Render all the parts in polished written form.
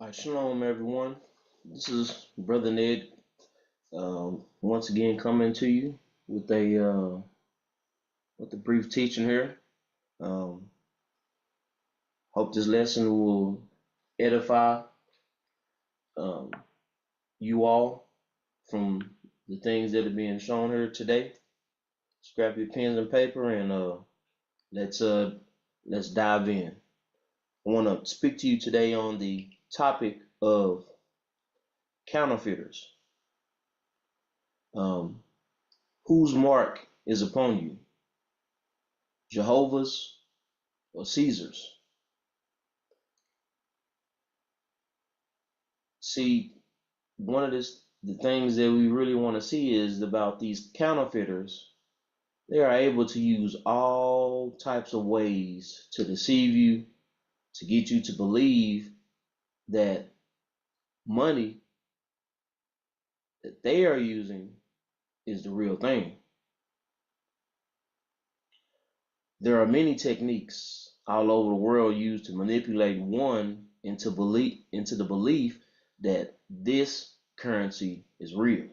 All right, shalom, everyone. This is Brother Ned, once again coming to you with a brief teaching here. Um, Hope this lesson will edify um, you all from the things that are being shown here today. Scrap your pens and paper, and let's dive in. I want to speak to you today on the topic of counterfeiters. Whose mark is upon you? Jehovah's or Caesar's? See, one of the things that we really want to see is about these counterfeiters. They are able to use all types of ways to deceive you, to get you to believe that money that they are using is the real thing. There are many techniques all over the world used to manipulate one into the belief that this currency is real.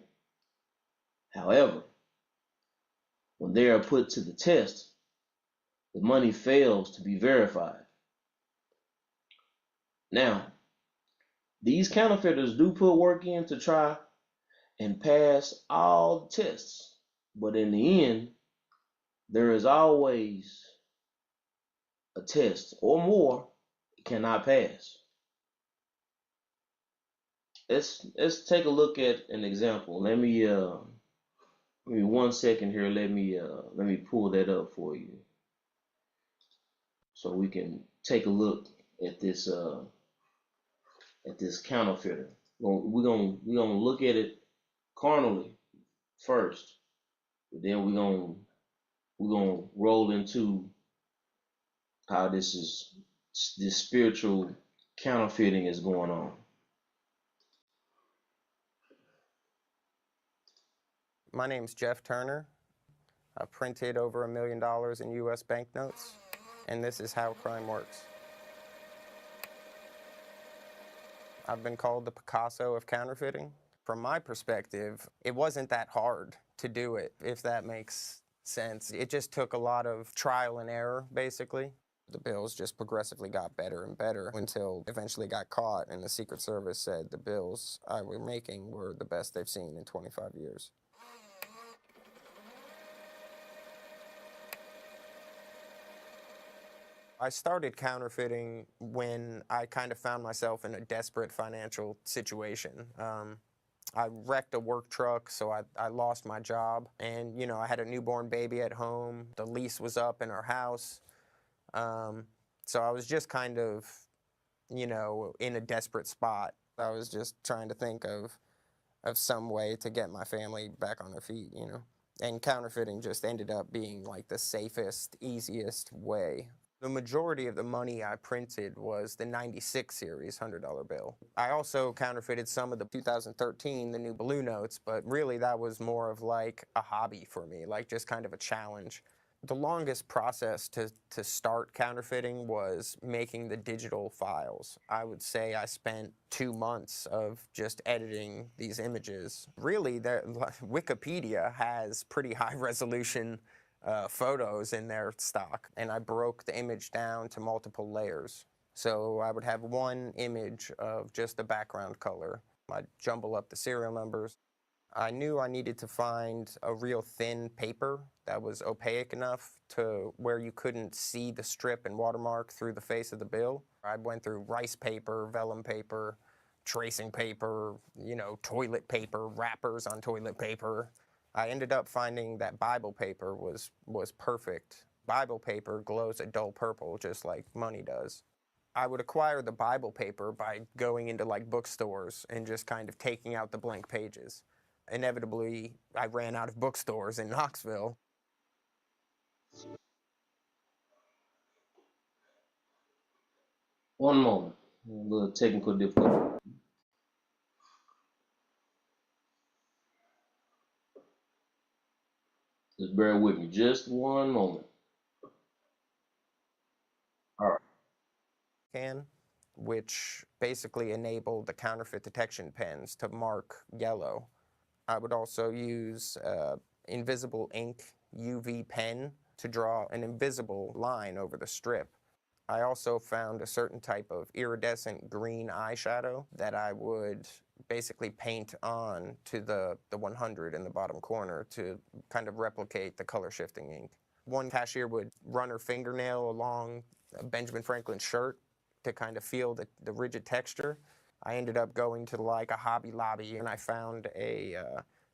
However, when they are put to the test, the money fails to be verified. Now, these counterfeiters do put work in to try and pass all the tests, but in the end, there is always a test or more it cannot pass. Let's take a look at an example. Let me 1 second here. Let me pull that up for you so we can take a look at this counterfeiter. We're gonna look at it carnally first, but then we're gonna roll into how this spiritual counterfeiting is going on. My name's Jeff Turner. I've printed over $1 million in U.S. banknotes, and this is how crime works. I've been called the Picasso of counterfeiting. From my perspective, it wasn't that hard to do it, if that makes sense. It just took a lot of trial and error, basically. The bills just progressively got better and better until eventually got caught, and the Secret Service said the bills I were making were the best they've seen in 25 years. I started counterfeiting when I kind of found myself in a desperate financial situation. I wrecked a work truck, so I lost my job. And, you know, I had a newborn baby at home. The lease was up in our house. So I was just kind of, you know, in a desperate spot. I was just trying to think of some way to get my family back on their feet, you know. And counterfeiting just ended up being like the safest, easiest way. The majority of the money I printed was the 96 series $100 bill. I also counterfeited some of the 2013, the new blue notes, but really that was more of like a hobby for me, like just kind of a challenge. The longest process to start counterfeiting was making the digital files. I would say I spent 2 months of just editing these images. Really, Wikipedia has pretty high resolution photos in their stock, and I broke the image down to multiple layers. So I would have one image of just the background color. I'd jumble up the serial numbers. I knew I needed to find a real thin paper that was opaque enough to where you couldn't see the strip and watermark through the face of the bill. I went through rice paper, vellum paper, tracing paper, toilet paper, wrappers on toilet paper. I ended up finding that Bible paper was perfect. Bible paper glows a dull purple just like money does. I would acquire the Bible paper by going into like bookstores and just kind of taking out the blank pages. Inevitably, I ran out of bookstores in Knoxville. One moment. A little technical difficulty. Just bear with me just one moment. All right. Which basically enabled the counterfeit detection pens to mark yellow. I would also use invisible ink UV pen to draw an invisible line over the strip. I also found a certain type of iridescent green eyeshadow that I would basically paint on to the 100 in the bottom corner to kind of replicate the color shifting ink. One cashier would run her fingernail along Benjamin Franklin's shirt to kind of feel the rigid texture. I ended up going to like a Hobby Lobby and I found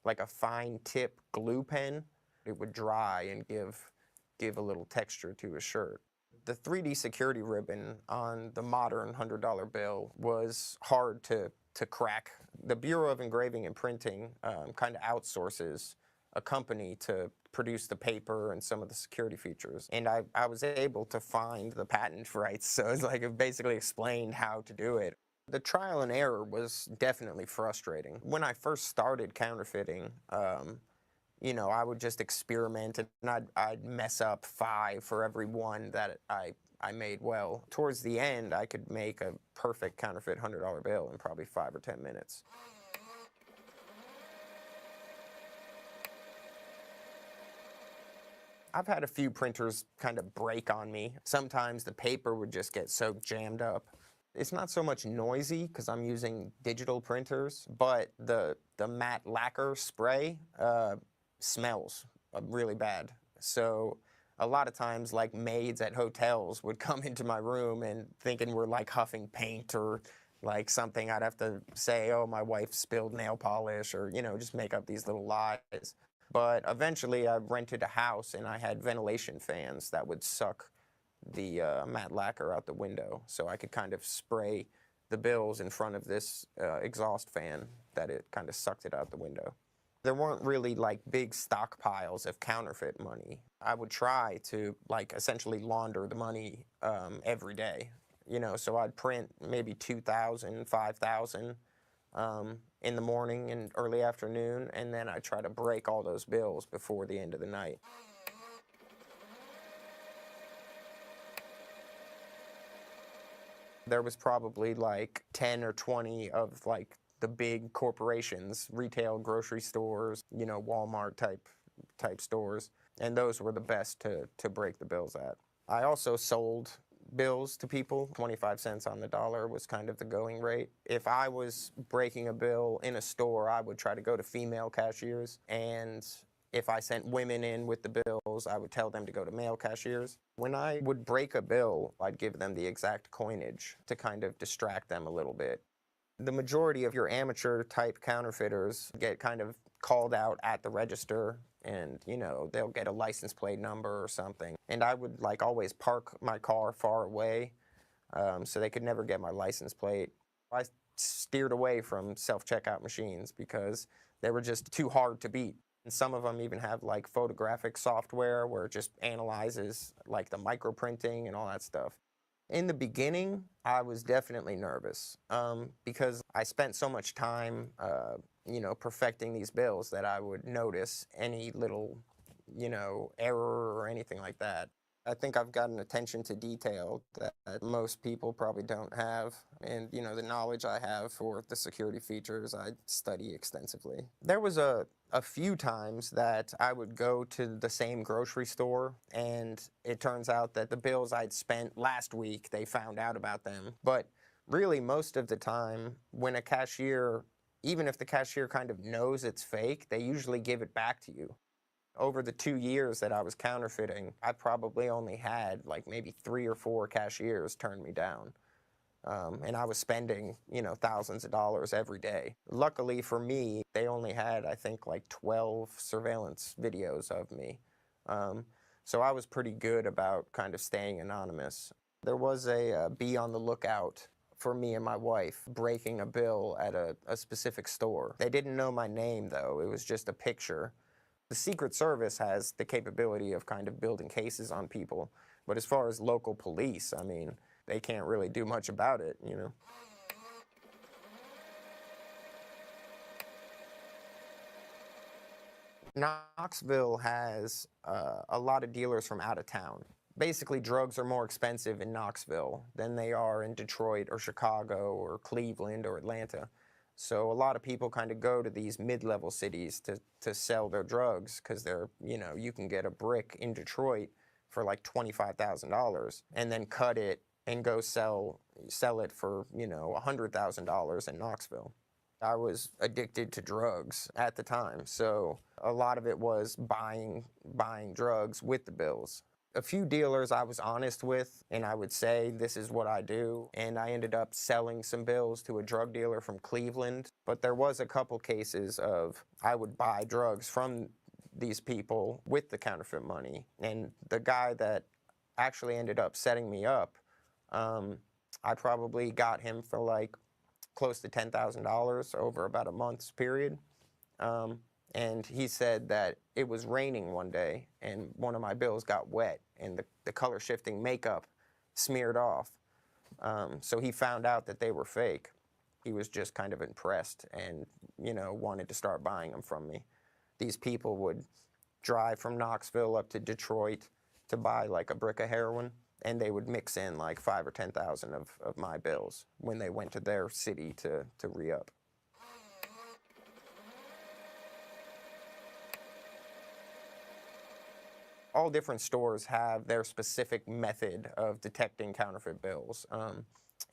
like a fine tip glue pen. It would dry and give a little texture to a shirt. The 3D security ribbon on the modern $100 bill was hard to crack. The Bureau of Engraving and Printing kind of outsources a company to produce the paper and some of the security features. And I was able to find the patent rights, so it's like it basically explained how to do it. The trial and error was definitely frustrating. When I first started counterfeiting, I would just experiment and I'd mess up 5 for every one that I made well. Towards the end, I could make a perfect counterfeit $100 bill in probably 5 or 10 minutes. I've had a few printers kind of break on me. Sometimes the paper would just get so jammed up. It's not so much noisy because I'm using digital printers, but the matte lacquer spray smells really bad. So a lot of times like maids at hotels would come into my room and thinking we're like huffing paint or like something, I'd have to say, oh, my wife spilled nail polish or, just make up these little lies. But eventually I rented a house and I had ventilation fans that would suck the matte lacquer out the window. So I could kind of spray the bills in front of this exhaust fan that it kind of sucked it out the window. There weren't really like big stockpiles of counterfeit money. I would try to like essentially launder the money every day. So I'd print maybe 2,000, 5,000 in the morning and early afternoon, and then I try to break all those bills before the end of the night. There was probably like 10 or 20 of like the big corporations, retail grocery stores, Walmart type stores, and those were the best to break the bills at. I also sold bills to people. 25 cents on the dollar was kind of the going rate. If I was breaking a bill in a store, I would try to go to female cashiers, and if I sent women in with the bills, I would tell them to go to male cashiers. When I would break a bill, I'd give them the exact coinage to kind of distract them a little bit. The majority of your amateur type counterfeiters get kind of called out at the register and, they'll get a license plate number or something. And I would like always park my car far away so they could never get my license plate. I steered away from self-checkout machines because they were just too hard to beat. And some of them even have like photographic software where it just analyzes like the microprinting and all that stuff. In the beginning, I was definitely nervous because I spent so much time, perfecting these bills that I would notice any little, error or anything like that. I think I've got an attention to detail that most people probably don't have. And, the knowledge I have for the security features, I study extensively. There was a few times that I would go to the same grocery store and it turns out that the bills I'd spent last week, they found out about them. But really, most of the time, when a cashier, even if the cashier kind of knows it's fake, they usually give it back to you. Over the 2 years that I was counterfeiting, I probably only had like maybe 3 or 4 cashiers turn me down. And I was spending, thousands of dollars every day. Luckily for me, they only had, I think, like 12 surveillance videos of me. So I was pretty good about kind of staying anonymous. There was a be on the lookout for me and my wife breaking a bill at a specific store. They didn't know my name, though. It was just a picture. The Secret Service has the capability of kind of building cases on people, but as far as local police, I mean, they can't really do much about it, Knoxville has a lot of dealers from out of town. Basically, drugs are more expensive in Knoxville than they are in Detroit or Chicago or Cleveland or Atlanta. So a lot of people kind of go to these mid-level cities to sell their drugs because they're, you can get a brick in Detroit for like $25,000 and then cut it and go sell it for, $100,000 in Knoxville. I was addicted to drugs at the time, so a lot of it was buying drugs with the bills. A few dealers I was honest with, and I would say, this is what I do, and I ended up selling some bills to a drug dealer from Cleveland. But there was a couple cases of I would buy drugs from these people with the counterfeit money, and the guy that actually ended up setting me up, I probably got him for like close to $10,000 over about a month's period. And he said that it was raining one day and one of my bills got wet and the color shifting makeup smeared off. So he found out that they were fake. He was just kind of impressed and, wanted to start buying them from me. These people would drive from Knoxville up to Detroit to buy like a brick of heroin, and they would mix in like 5 or 10,000 of my bills when they went to their city to re-up. All different stores have their specific method of detecting counterfeit bills.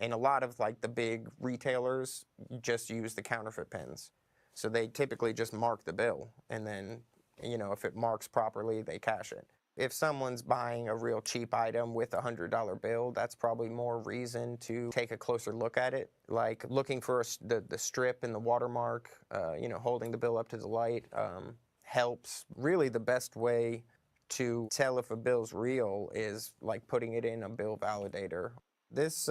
And a lot of like the big retailers just use the counterfeit pens. So they typically just mark the bill and then, if it marks properly, they cash it. If someone's buying a real cheap item with a $100 bill, that's probably more reason to take a closer look at it. Like looking for the strip and the watermark, holding the bill up to the light helps. Really the best way to tell if a bill's real is like putting it in a bill validator. This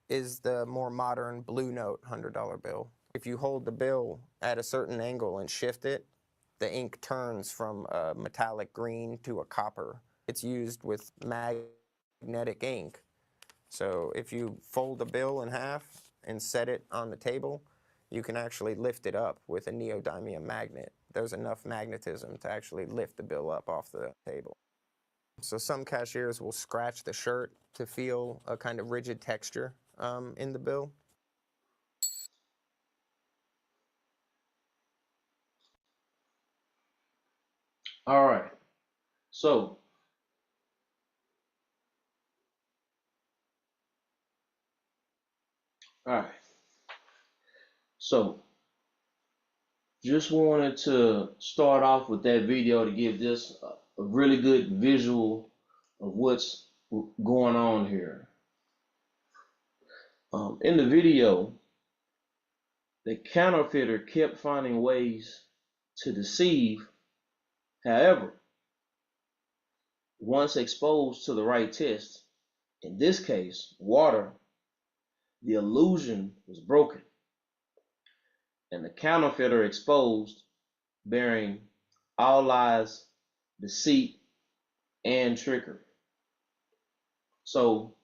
is the more modern Blue Note $100 bill. If you hold the bill at a certain angle and shift it, the ink turns from a metallic green to a copper. It's used with magnetic ink. So if you fold the bill in half and set it on the table, you can actually lift it up with a neodymium magnet. There's enough magnetism to actually lift the bill up off the table. So some cashiers will scratch the shirt to feel a kind of rigid texture in the bill. All right. So, all right. So, just wanted to start off with that video to give this a really good visual of what's going on here. In the video, the counterfeiter kept finding ways to deceive. However, once exposed to the right test, in this case, water, the illusion was broken and the counterfeiter exposed bearing all lies, deceit, and trickery. So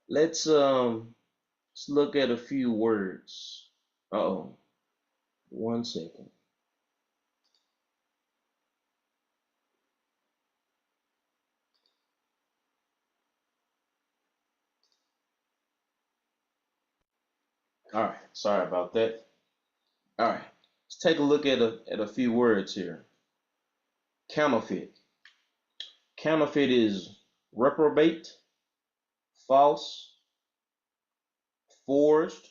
let's look at a few words. Uh-oh, 1 second. All right, sorry about that. All right, let's take a look at a few words here. Counterfeit. Counterfeit is reprobate, false, forged,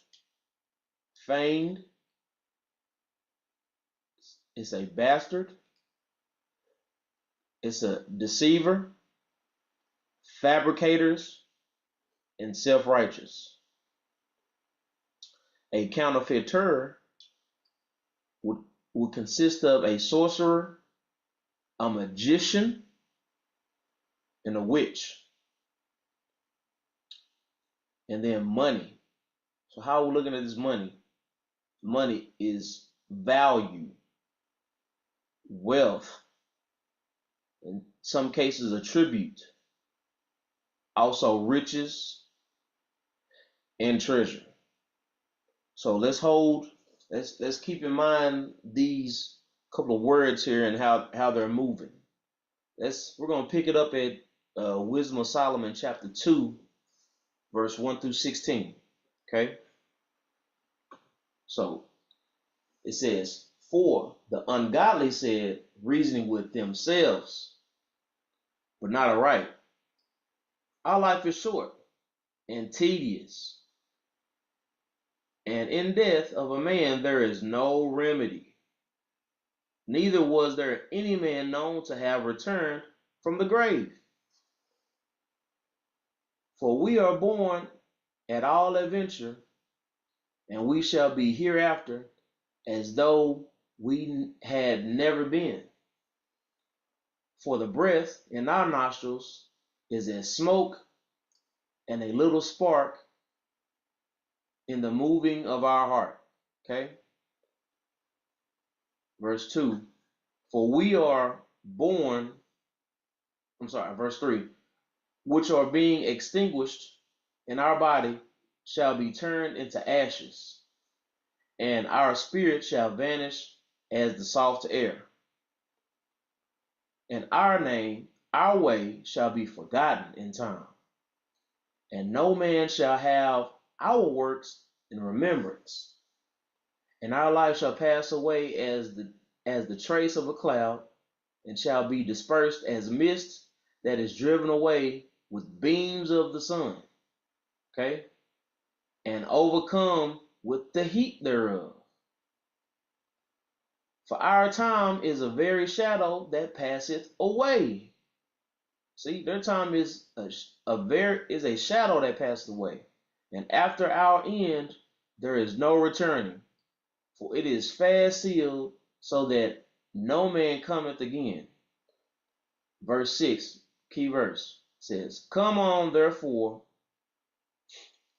feigned. It's a bastard. It's a deceiver, fabricators, and self-righteous. A counterfeiter would consist of a sorcerer, a magician, and a witch. And then money. So how are we looking at this money? Money is value, wealth, in some cases a tribute, also riches and treasure. So let's keep in mind these couple of words here and how they're moving. We're gonna pick it up at Wisdom of Solomon chapter 2, verse 1 through 16. Okay, so it says, "For the ungodly said, reasoning with themselves, but not aright. Our life is short and tedious, and in death of a man there is no remedy. Neither was there any man known to have returned from the grave. For we are born at all adventure, and we shall be hereafter as though we had never been. For the breath in our nostrils is as smoke, and a little spark in the moving of our heart." Okay. Verse 2. For we are born, verse 3. Which are being extinguished in our body shall be turned into ashes, and our spirit shall vanish as the soft air. And our name, our way, shall be forgotten in time, and no man shall have our works in remembrance. And our life shall pass away as the trace of a cloud, and shall be dispersed as mist that is driven away with beams of the sun. Okay? And overcome with the heat thereof. For our time is a very shadow that passeth away. See, their time is a shadow that passeth away, and after our end there is no returning, for it is fast sealed, so that no man cometh again. Verse 6, key verse, says, "Come on, therefore,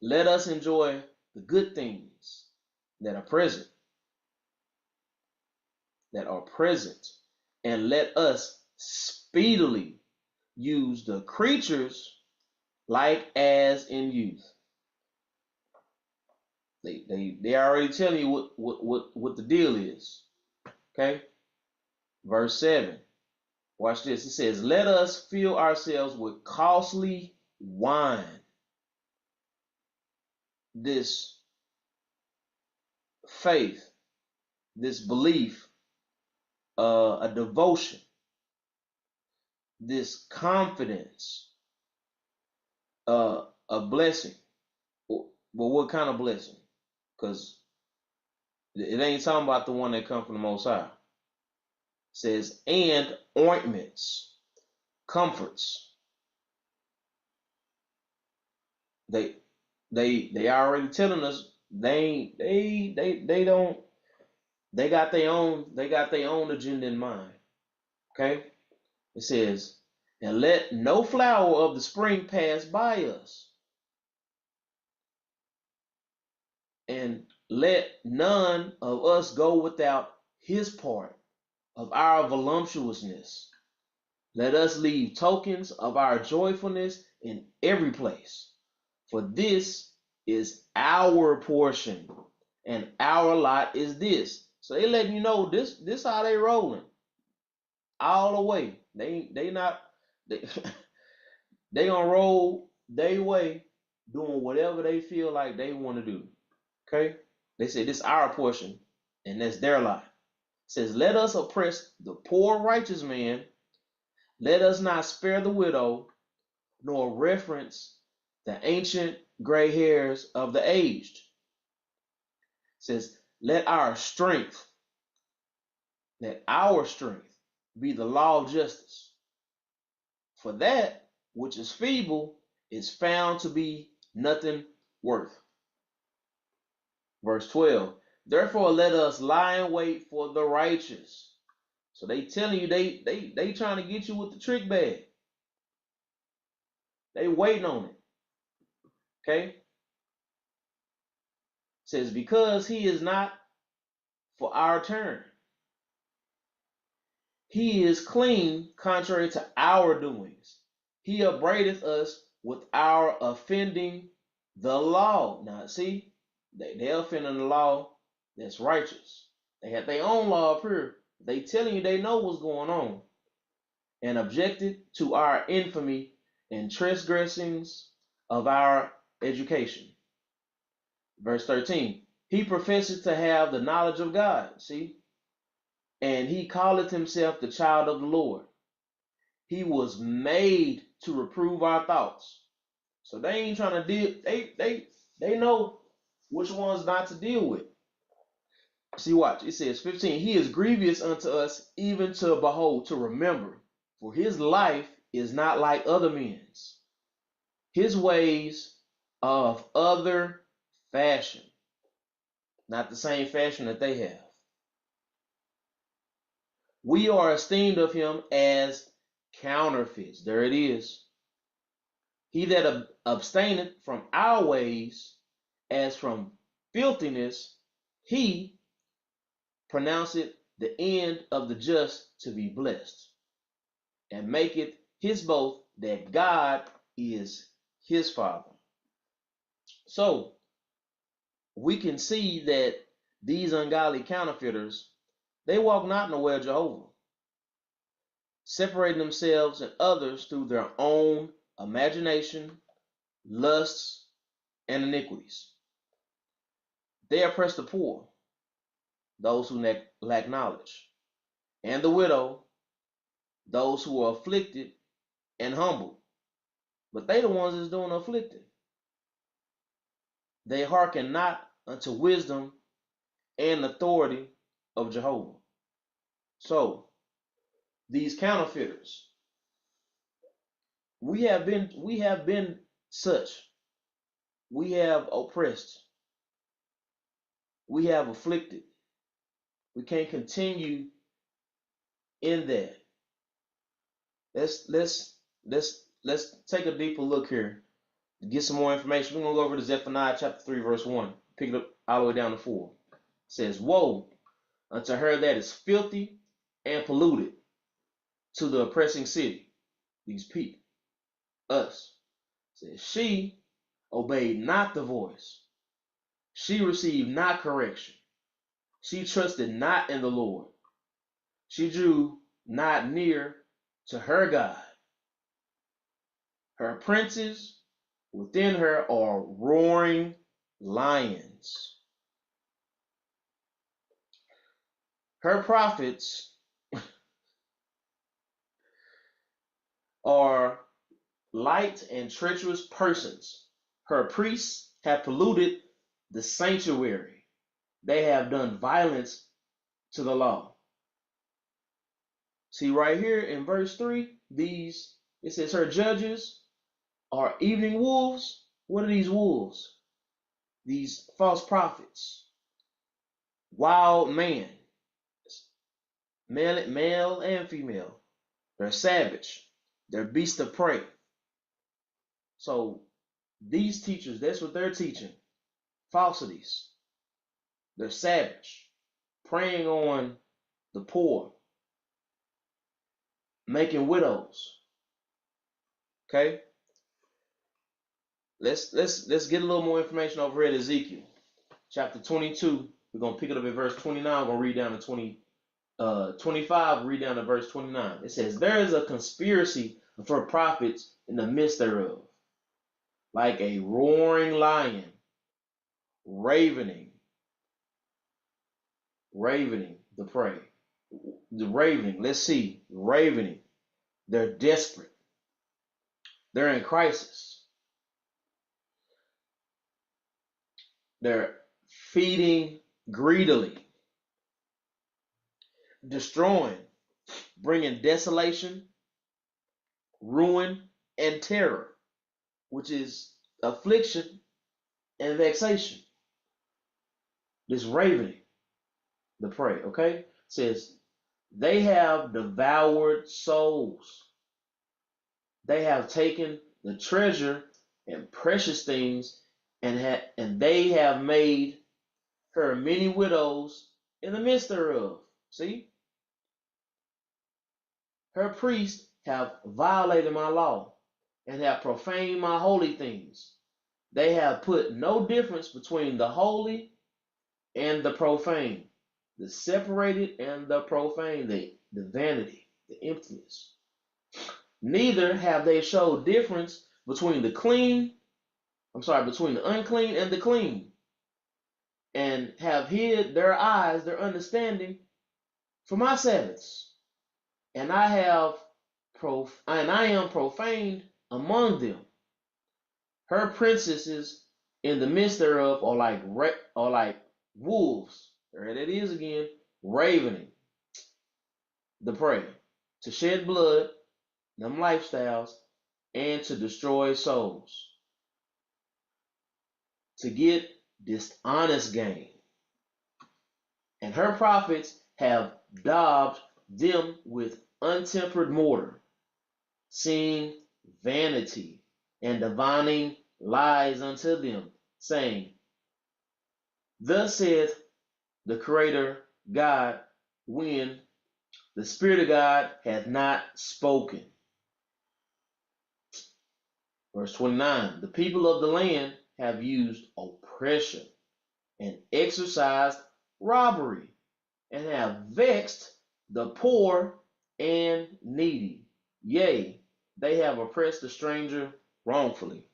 let us enjoy the good things that are present, and let us speedily use the creatures like as in youth." They already telling you what the deal is. Okay? Verse 7. Watch this. It says, "Let us fill ourselves with costly wine." This faith, this belief, a devotion, this confidence, a blessing. Well, what kind of blessing? Because it ain't talking about the one that come from the Most High. It says, "And ointments, comforts." They already telling us they got their own agenda in mind. Okay? It says, "And let no flower of the spring pass by us." And let none of us go without his part of our voluptuousness. Let us leave tokens of our joyfulness in every place, for this is our portion, and our lot is this. So they letting you know this how they rolling all the way. They not they, they gonna roll their way doing whatever they feel like they want to do. Okay? They say this is our portion, and that's their lot. It says, let us oppress the poor righteous man, let us not spare the widow, nor reference the ancient gray hairs of the aged. It says, let our strength be the law of justice. For that which is feeble is found to be nothing worth. Verse 12, therefore let us lie in wait for the righteous. So they telling you they trying to get you with the trick bag. They waiting on it. Okay? It says, because he is not for our turn. He is clean contrary to our doings. He upbraideth us with our offending the law. Now see, they're offending the law that's righteous. They have their own law up here. They telling you they know what's going on. And objected to our infamy and transgressings of our education. Verse 13, he professes to have the knowledge of God, see? And he calleth himself the child of the Lord. He was made to reprove our thoughts. So they ain't trying to deal, they know which ones not to deal with. See, watch, it says 15, he is grievous unto us, even to behold, to remember, for his life is not like other men's. His ways of other fashion, not the same fashion that they have. We are esteemed of him as counterfeits. There it is. He that abstaineth from our ways as from filthiness, he pronounceth the end of the just to be blessed, and maketh his boast that God is his Father. So we can see that these ungodly counterfeiters, they walk not in the way of Jehovah, separating themselves and others through their own imagination, lusts, and iniquities. They oppress the poor, those who lack knowledge, and the widow, those who are afflicted and humbled. But they the ones that's doing afflicted. They hearken not unto wisdom and authority of Jehovah. So these counterfeiters, we have been such. We have oppressed. We have afflicted. We can't continue in that. Let's take a deeper look here to get some more information. We're gonna go over to Zephaniah chapter 3, verse 1. Pick it up all the way down to 4. It says, woe unto her that is filthy and polluted, to the oppressing city, these people, us. It says, she obeyed not the voice. She received not correction. She trusted not in the Lord. She drew not near to her God. Her princes within her are roaring lions. Her prophets are light and treacherous persons. Her priests have polluted the sanctuary. They have done violence to the law. See right here in verse 3, it says her judges are evening wolves. What are these wolves? These false prophets. Wild man. Male and female. They're savage. They're beasts of prey. So these teachers, that's what they're teaching. Falsities. They're savage, preying on the poor, making widows. Okay, let's get a little more information over here at Ezekiel chapter 22. We're gonna pick it up at verse 29. We're gonna read down to 25. Read down to verse 29. It says, "There is a conspiracy for prophets in the midst thereof, like a roaring lion, ravening the prey." The ravening. Let's see, ravening. They're desperate. They're in crisis. They're feeding greedily, destroying, bringing desolation, ruin, and terror, which is affliction and vexation. This ravening, the prey, okay, says they have devoured souls. They have taken the treasure and precious things, and they have made her many widows in the midst thereof. See? Her priests have violated my law and have profaned my holy things. They have put no difference between the holy and the profane, the separated and the profane, the vanity, the emptiness. Neither have they showed difference between between the unclean and the clean, and have hid their eyes, their understanding, for my Sabbaths. And I am profaned among them. Her princesses in the midst thereof are like wolves. There it is again, ravening the prey, to shed blood, them lifestyles, and to destroy souls, to get dishonest gain. And her prophets have daubed them with untempered mortar, seeing vanity and divining lies unto them, saying, "Thus saith the Creator God, when the Spirit of God hath not spoken." Verse 29, "The people of the land have used oppression and exercised robbery, and have vexed the poor and needy. Yea, they have oppressed the stranger wrongfully."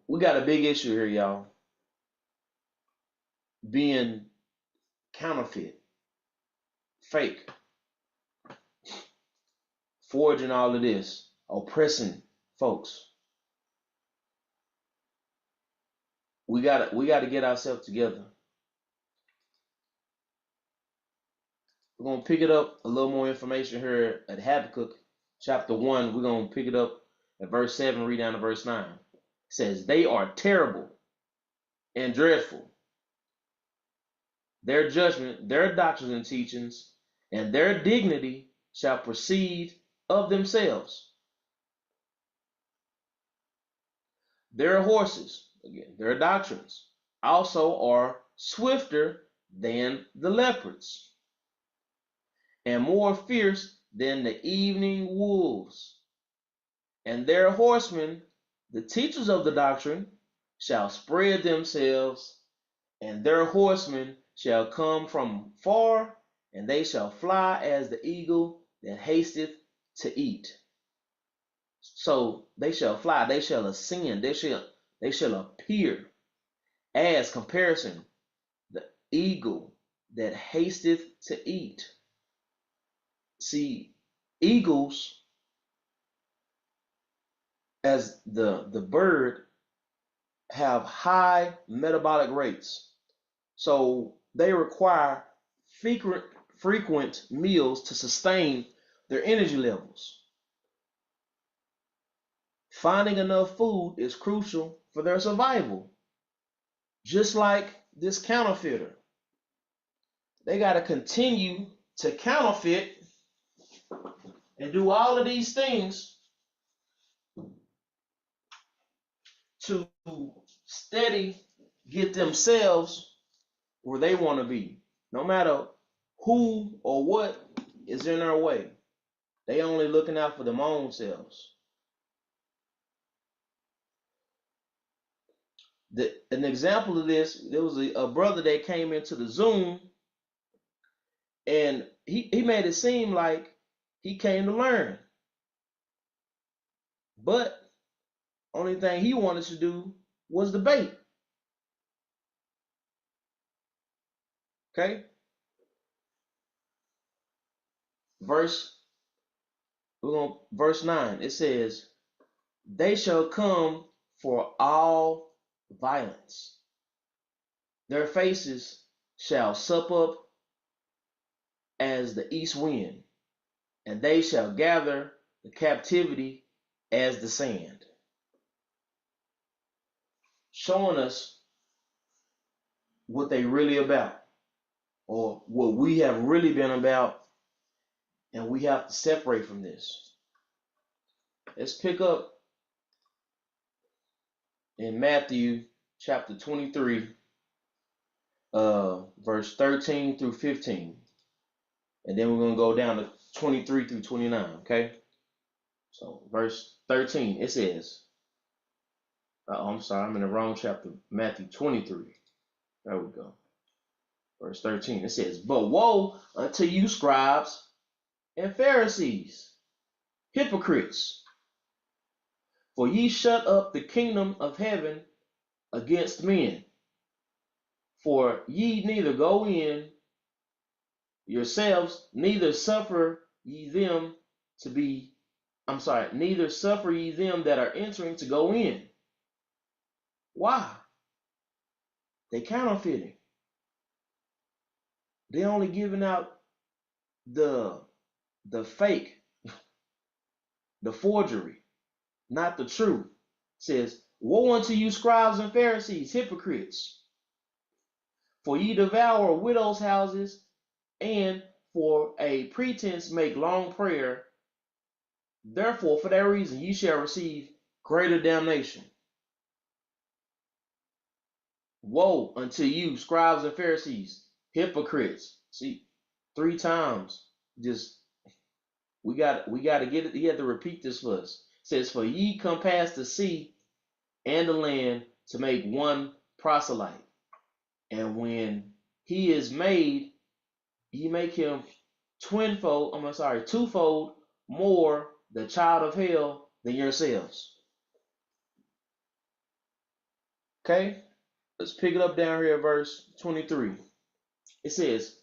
We got a big issue here, y'all. Being counterfeit, fake, forging all of this, oppressing folks. We gotta get ourselves together. We're gonna pick it up a little more information here at Habakkuk chapter 1. We're gonna pick it up at verse 7, read down to verse 9. It says, "They are terrible and dreadful. Their judgment, their doctrines and teachings, and their dignity shall proceed of themselves. Their horses," again, their doctrines, "also are swifter than the leopards, and more fierce than the evening wolves. And their horsemen, the teachers of the doctrine, shall spread themselves, and their horsemen shall come from far, and they shall fly as the eagle that hasteth to eat." So they shall fly, they shall ascend, they shall appear as comparison, the eagle that hasteth to eat. See, eagles as the bird have high metabolic rates. So they require frequent meals to sustain their energy levels. Finding enough food is crucial for their survival. Just like this counterfeiter, they got to continue to counterfeit and do all of these things to steady get themselves where they want to be. No matter who or what is in their way. They only looking out for them own selves. An example of this, there was a brother that came into the Zoom, and he made it seem like he came to learn. But only thing he wanted to do was debate. Okay? Verse 9, it says, they shall come for all violence. Their faces shall sup up as the east wind, and they shall gather the captivity as the sand. Showing us what they really about, or what we have really been about, and we have to separate from this. Let's pick up in Matthew chapter 23, verse 13 through 15. And then we're going to go down to 23 through 29, okay? So verse 13, it says, I'm sorry, I'm in the wrong chapter, Matthew 23. There we go. Verse 13, it says, but woe unto you, scribes and Pharisees, hypocrites, for ye shut up the kingdom of heaven against men. For ye neither go in yourselves, neither suffer ye them that are entering to go in. Why? They counterfeiting. They only giving out the fake, the forgery, not the truth. It says, woe unto you, scribes and Pharisees, hypocrites, for ye devour widows' houses, and for a pretense make long prayer. Therefore, for that reason, ye shall receive greater damnation. Woe unto you, scribes and Pharisees, hypocrites. See, 3 times. Just we got to get it. He had to repeat this for us. It says, for ye come past the sea and the land to make one proselyte. And when he is made, ye make him twofold more the child of hell than yourselves. Okay? Let's pick it up down here at verse 23. It says,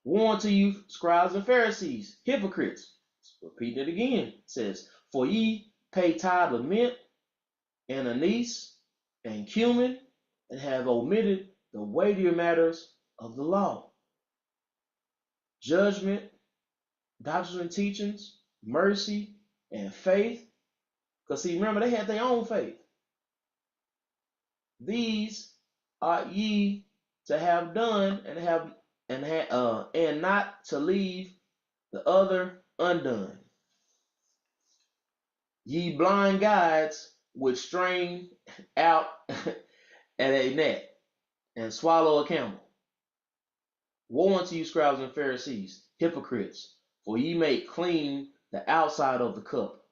woe unto you, scribes and Pharisees, hypocrites. Repeating it again. It says, for ye pay tithe of mint and anise and cumin, and have omitted the weightier matters of the law, judgment, doctrines and teachings, mercy, and faith. Because see, remember, they had their own faith. These ought ye to have done, and not to leave the other undone. Ye blind guides which strain out at a net and swallow a camel. Woe unto you, scribes and Pharisees, hypocrites, for ye make clean the outside of the cup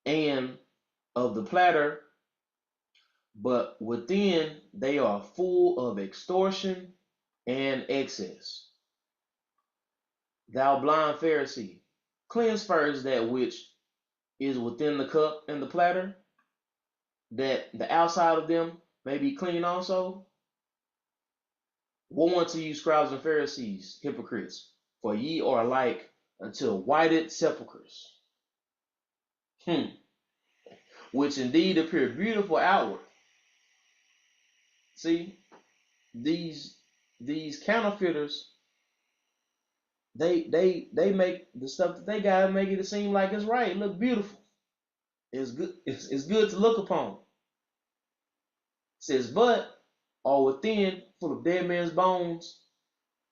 and of the platter, but within they are full of extortion and excess. Thou blind Pharisee, cleanse first that which is within the cup and the platter, that the outside of them may be clean also. Woe unto you, scribes and Pharisees, hypocrites, for ye are like unto whited sepulchres, which indeed appear beautiful outward. See, these counterfeiters, they make the stuff that they got, make it seem like it's right. It look beautiful. It's good. It's good to look upon. It says, but are within full of dead men's bones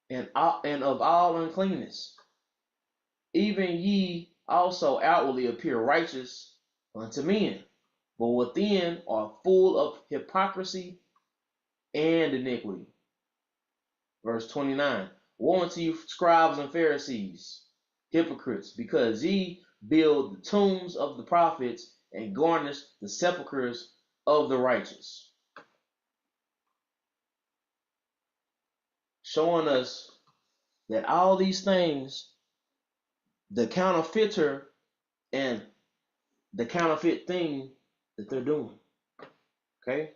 and of all uncleanness. Even ye also outwardly appear righteous unto men, but within are full of hypocrisy and iniquity. Verse 29. Woe unto you, scribes and Pharisees, hypocrites, because ye build the tombs of the prophets and garnish the sepulchres of the righteous. Showing us that all these things, the counterfeiter and the counterfeit thing that they're doing. Okay?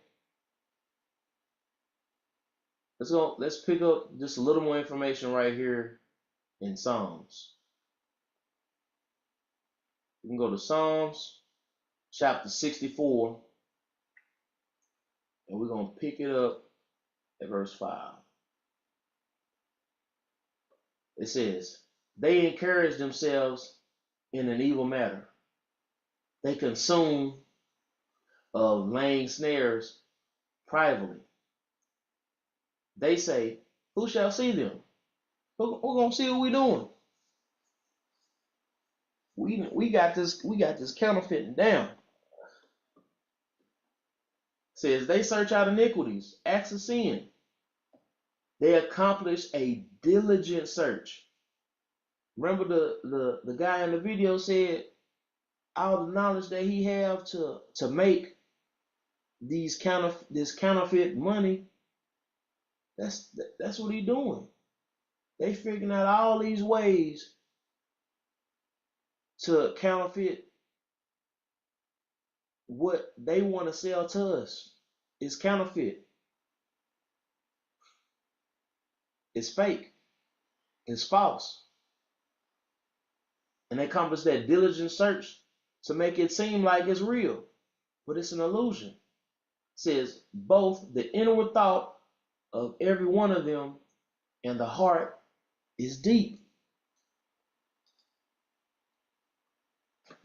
Let's pick up just a little more information right here in Psalms. We can go to Psalms chapter 64, and we're going to pick it up at verse 5. It says, they encourage themselves in an evil matter. They consume of laying snares privately. They say, who shall see them? Who's going to see what we're doing? We got this counterfeiting down. It says they search out iniquities, acts of sin. They accomplish a diligent search. Remember the guy in the video said all the knowledge that he have to make this counterfeit money. That's what he doing. They figuring out all these ways to counterfeit what they want to sell to us. It's counterfeit. It's fake. It's false. And they accomplish that diligent search to make it seem like it's real, but it's an illusion. It says both the inward thought of every one of them and the heart is deep.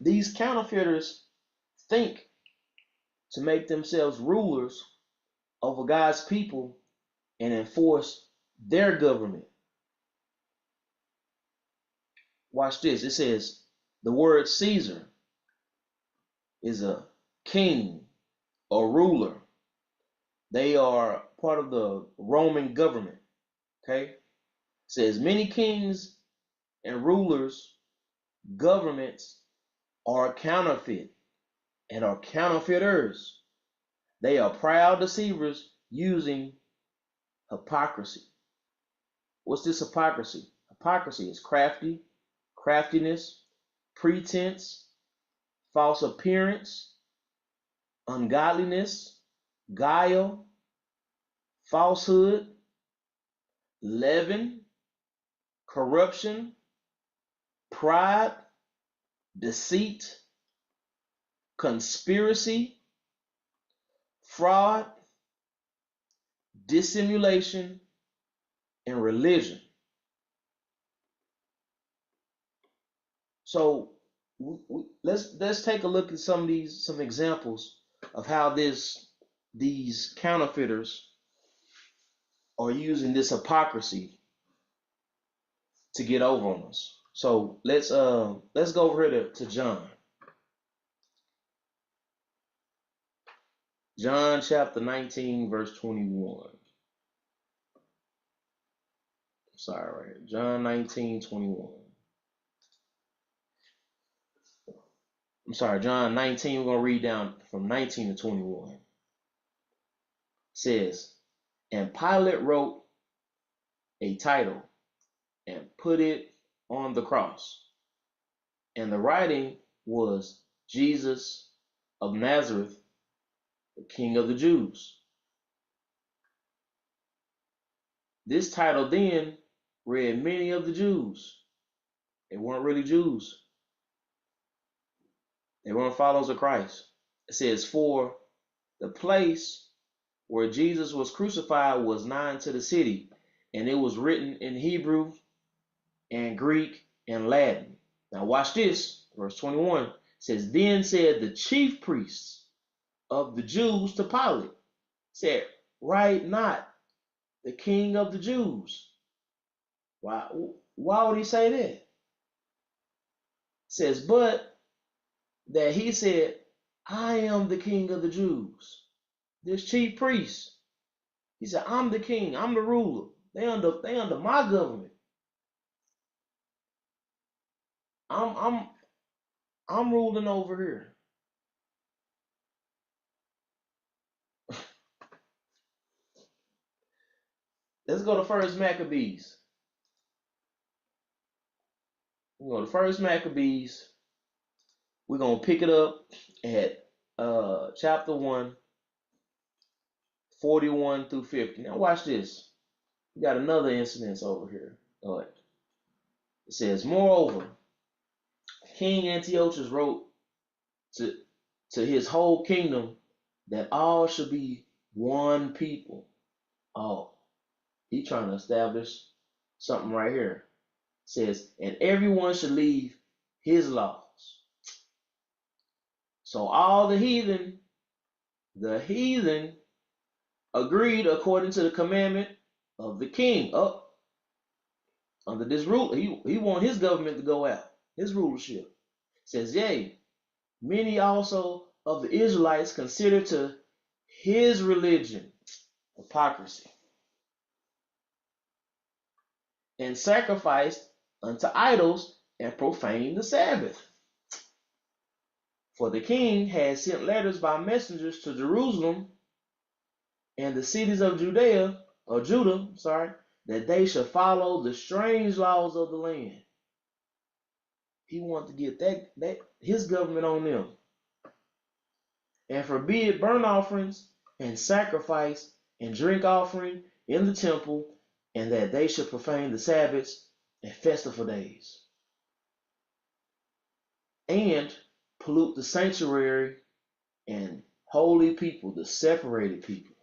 These counterfeiters think to make themselves rulers over God's people and enforce their government. Watch this. It says the word Caesar is a king or ruler. They are part of the Roman government. Okay? It says many kings and rulers, governments are counterfeit and are counterfeiters. They are proud deceivers using hypocrisy. What's this hypocrisy? Hypocrisy is craftiness, pretense, false appearance, ungodliness, guile, falsehood, leaven, corruption, pride, deceit, conspiracy, fraud, dissimulation, and religion. So let's take a look at some examples of how these counterfeiters are using this hypocrisy to get over on us. So let's go over here to John. John chapter 19, verse 21. Sorry, right here. John 19, 21. I'm sorry, John 19, we're going to read down from 19 to 21. It says, and Pilate wrote a title and put it on the cross. And the writing was Jesus of Nazareth, the King of the Jews. This title then read many of the Jews. They weren't really Jews. They weren't followers of Christ. It says, for the place where Jesus was crucified was nigh to the city, and it was written in Hebrew and Greek and Latin. Now watch this, verse 21 says, then said the chief priests of the Jews to Pilate, said, write not the King of the Jews. Why would he say that? It says, but that he said, I am the king of the Jews. This chief priest, he said, I'm the king, I'm the ruler. They under my government. I'm ruling over here. Let's go to First Maccabees. We go to First Maccabees. We're gonna pick it up at chapter 1, 41 through 50. Now watch this. We got another incident over here. All right. It says, moreover, King Antiochus wrote to his whole kingdom that all should be one people. Oh, he trying to establish something right here. It says, and everyone should leave his laws. So all the heathen agreed according to the commandment of the king. Up under this rule, he want his government to go out, his rulership. It says, yea, many also of the Israelites consider to his religion hypocrisy, and sacrificed unto idols and profaned the Sabbath. For the king had sent letters by messengers to Jerusalem and the cities of Judah, that they should follow the strange laws of the land. He wanted to get that his government on them, and forbid burnt offerings and sacrifice and drink offering in the temple, and that they should profane the Sabbaths and festival days, and pollute the sanctuary and holy people, the separated people.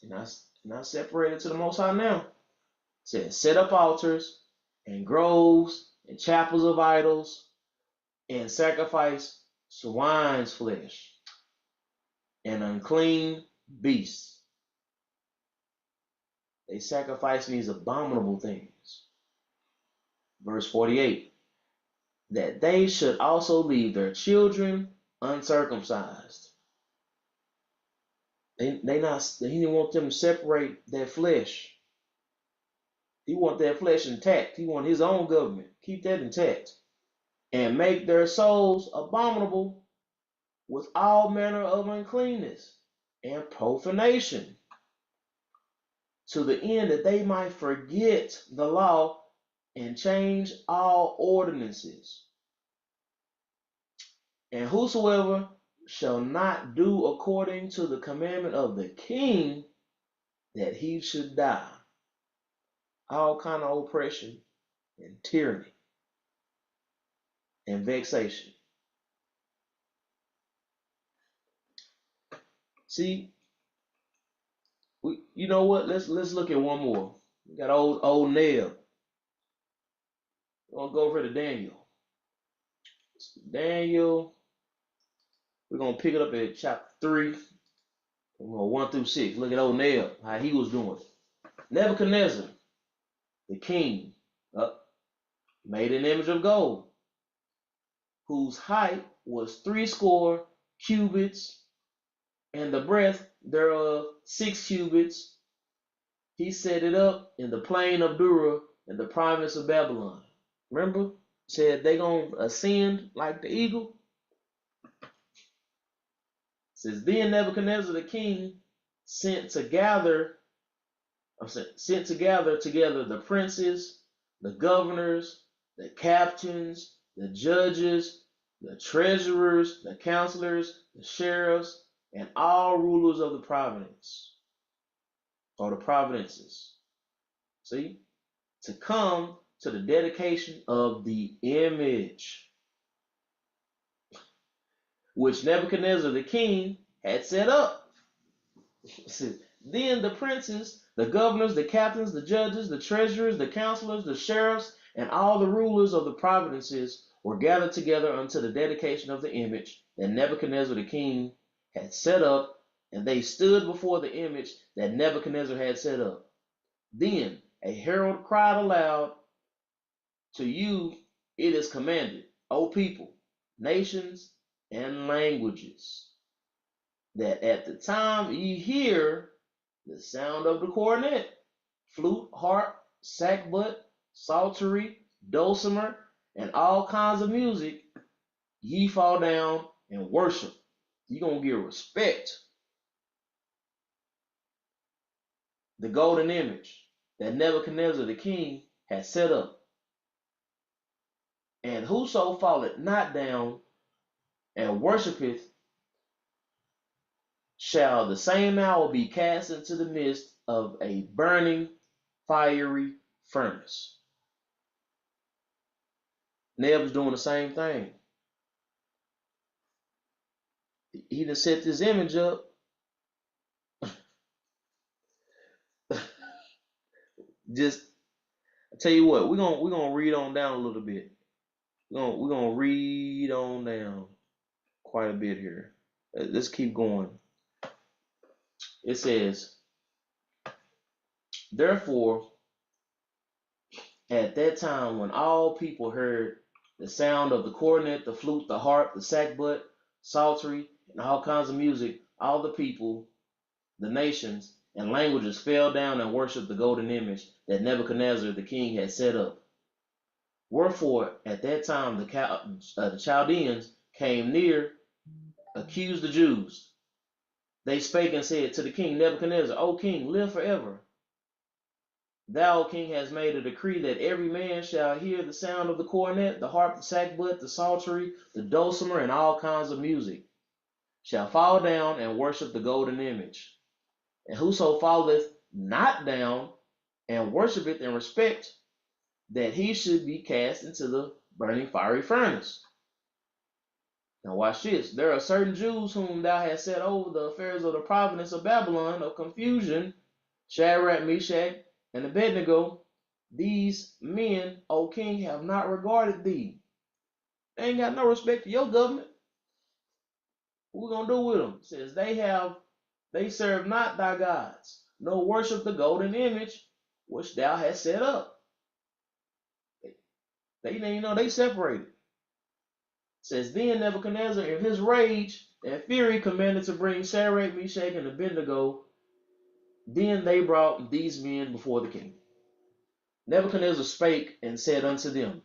And not separated to the Most High now. It says, set up altars and groves and chapels of idols, and sacrifice swine's flesh and unclean beasts. They sacrifice these abominable things. Verse 48, that they should also leave their children uncircumcised. He didn't want them to separate their flesh. He want their flesh intact. He want his own government. Keep that intact. And make their souls abominable with all manner of uncleanness and profanation, to the end that they might forget the law and change all ordinances. And whosoever shall not do according to the commandment of the king, that he should die. All kind of oppression and tyranny and vexation. See, you know what? Let's look at one more. We got old Neb. We're gonna go over to Daniel. Daniel. We're gonna pick it up at chapter 3. We're gonna 1 through 6. Look at old Neb, how he was doing. Nebuchadnezzar, the king, made an image of gold, whose height was 60 cubits, and the breadth thereof 6 cubits. He set it up in the plain of Dura in the province of Babylon. Remember? Said they gonna ascend like the eagle. Says then Nebuchadnezzar the king sent to gather together the princes, the governors, the captains, the judges, the treasurers, the counselors, the sheriffs, and all rulers of the province, or the provinces. See? To come to the dedication of the image which Nebuchadnezzar the king had set up. Then the princes, the governors, the captains, the judges, the treasurers, the counselors, the sheriffs, and all the rulers of the provinces were gathered together unto the dedication of the image that Nebuchadnezzar the king had set up, and they stood before the image that Nebuchadnezzar had set up. Then a herald cried aloud, to you it is commanded, O people, nations, and languages, that at the time ye hear the sound of the cornet, flute, harp, sackbut, psaltery, dulcimer, and all kinds of music, ye fall down and worship. You're going to give respect the golden image that Nebuchadnezzar the king had set up. And whoso falleth not down and worshipeth shall the same hour be cast into the midst of a burning fiery furnace. Neb's doing the same thing. He done set this image up. Just I tell you what, we're gonna read on down a little bit. We're gonna read on down quite a bit here. Let's keep going. It says, therefore, at that time when all people heard the sound of the cornet, the flute, the harp, the sackbut, psaltery, and all kinds of music, all the people, the nations, and languages fell down and worshipped the golden image that Nebuchadnezzar the king had set up. Wherefore, at that time the Chaldeans came near, accused the Jews. They spake and said to the king Nebuchadnezzar, O king, live forever. Thou, O king, hast made a decree that every man shall hear the sound of the cornet, the harp, the sackbut, the psaltery, the dulcimer, and all kinds of music, shall fall down and worship the golden image. And whoso falleth not down and worshipeth in respect, that he should be cast into the burning fiery furnace. Now watch this. There are certain Jews whom thou hast set over the affairs of the province of Babylon of confusion, Shadrach, Meshach, and Abednego. These men, O king, have not regarded thee. They ain't got no respect for your government. What we gonna do with them? It says they serve not thy gods, nor worship the golden image which thou hast set up. They separated. It says, then Nebuchadnezzar in his rage and fury commanded to bring Shadrach, Meshach, and Abednego. Then they brought these men before the king. Nebuchadnezzar spake and said unto them,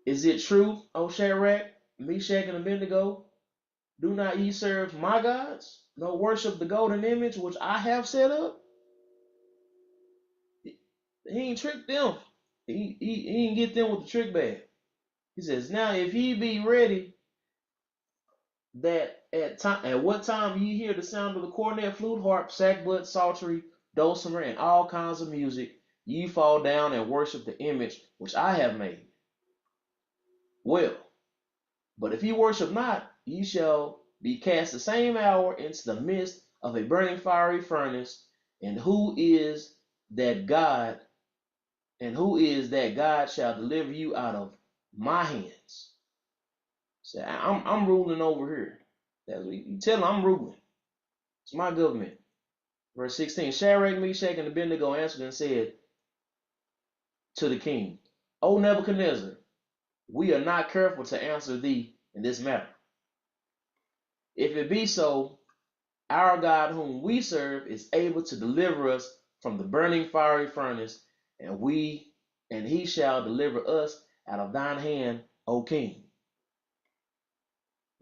is it true, O Shadrach, Meshach, and Abednego? Do not ye serve my gods, nor worship the golden image which I have set up? He ain't tricked them. He ain't get them with the trick bag. He says, now if ye be ready, that at what time ye hear the sound of the cornet, flute, harp, sackbut, psaltery, dulcimer, and all kinds of music, ye fall down and worship the image which I have made. Well, but if ye worship not, ye shall be cast the same hour into the midst of a burning fiery furnace. And who is that God? And who is that God shall deliver you out of my hands? So I'm ruling over here. That's what you tell him, I'm ruling. It's my government. Verse 16, Shadrach, Meshach, and Abednego answered and said to the king, O Nebuchadnezzar, we are not careful to answer thee in this matter. If it be so, our God whom we serve is able to deliver us from the burning fiery furnace, and he shall deliver us out of thine hand, O king.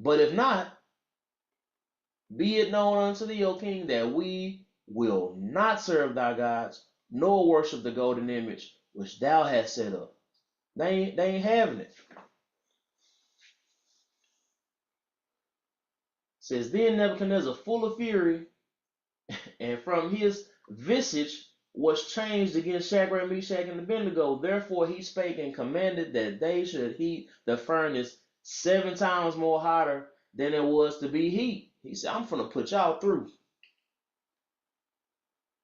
But if not, be it known unto thee, O king, that we will not serve thy gods, nor worship the golden image which thou hast set up. They ain't having it. Says, then Nebuchadnezzar, full of fury, and from his visage was changed against Shadrach, Meshach, and Abednego. Therefore he spake and commanded that they should heat the furnace 7 times more hotter than it was to be heat. He said, I'm finna put y'all through.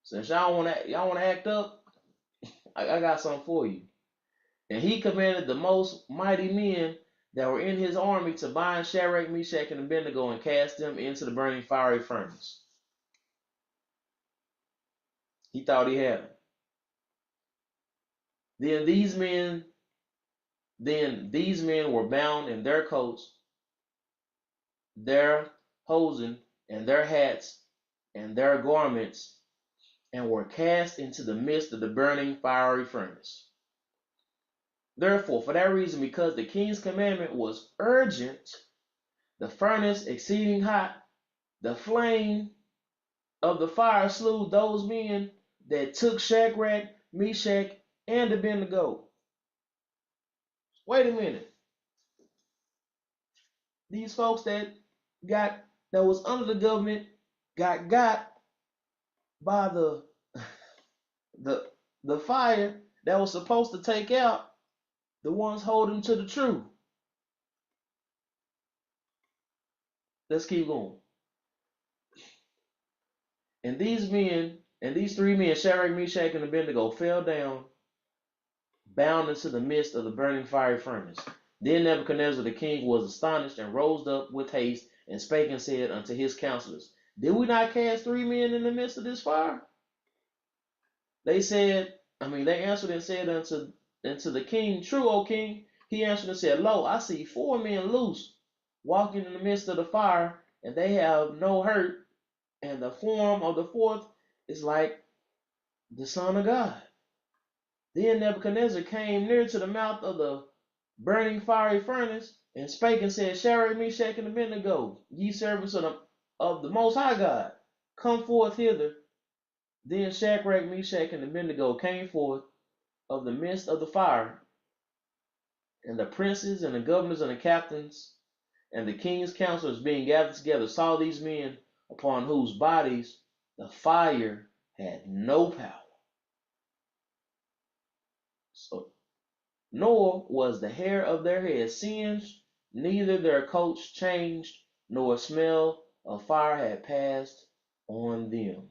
Since y'all wanna act up, I got something for you. And he commanded the most mighty men that were in his army to bind Shadrach, Meshach, and Abednego and cast them into the burning fiery furnace. He thought he had them. Then these men were bound in their coats their hosen and their hats and their garments, and were cast into the midst of the burning fiery furnace. Therefore, for that reason, because the king's commandment was urgent, the furnace exceeding hot, the flame of the fire slew those men that took Shadrach, Meshach, and Abednego. Wait a minute. These folks that was under the government got by the fire that was supposed to take out the ones holding to the truth. Let's keep going. And these three men, Shadrach, Meshach, and Abednego, fell down, bound into the midst of the burning fiery furnace. Then Nebuchadnezzar the king was astonished, and rose up with haste, and spake and said unto his counselors, Did we not cast 3 men in the midst of this fire? They answered and said unto the king, True, O king. He answered and said, Lo, I see 4 men loose, walking in the midst of the fire, and they have no hurt, and the form of the 4th is like the Son of God. Then Nebuchadnezzar came near to the mouth of the burning fiery furnace, and spake and said, Shadrach, Meshach, and Abednego, ye servants of the Most High God, come forth hither. Then Shadrach, Meshach, and Abednego came forth of the midst of the fire, and the princes and the governors and the captains and the king's counselors being gathered together saw these men, upon whose bodies the fire had no power. So, nor was the hair of their heads singed, neither their coats changed, nor a smell of fire had passed on them.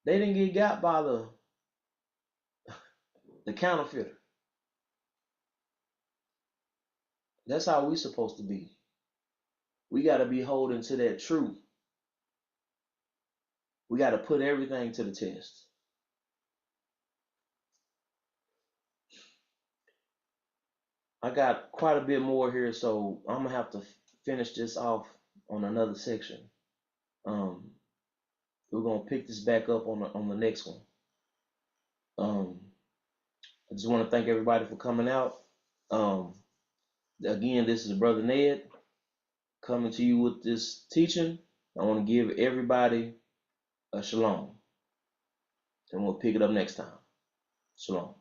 They didn't get got by the counterfeiter. That's how we supposed to be. We got to be holding to that truth. We got to put everything to the test. I got quite a bit more here, so I'm gonna have to finish this off on another section. We're gonna pick this back up on the next one. I just want to thank everybody for coming out. Again, this is Brother Ned coming to you with this teaching. I want to give everybody a shalom, and we'll pick it up next time. Shalom.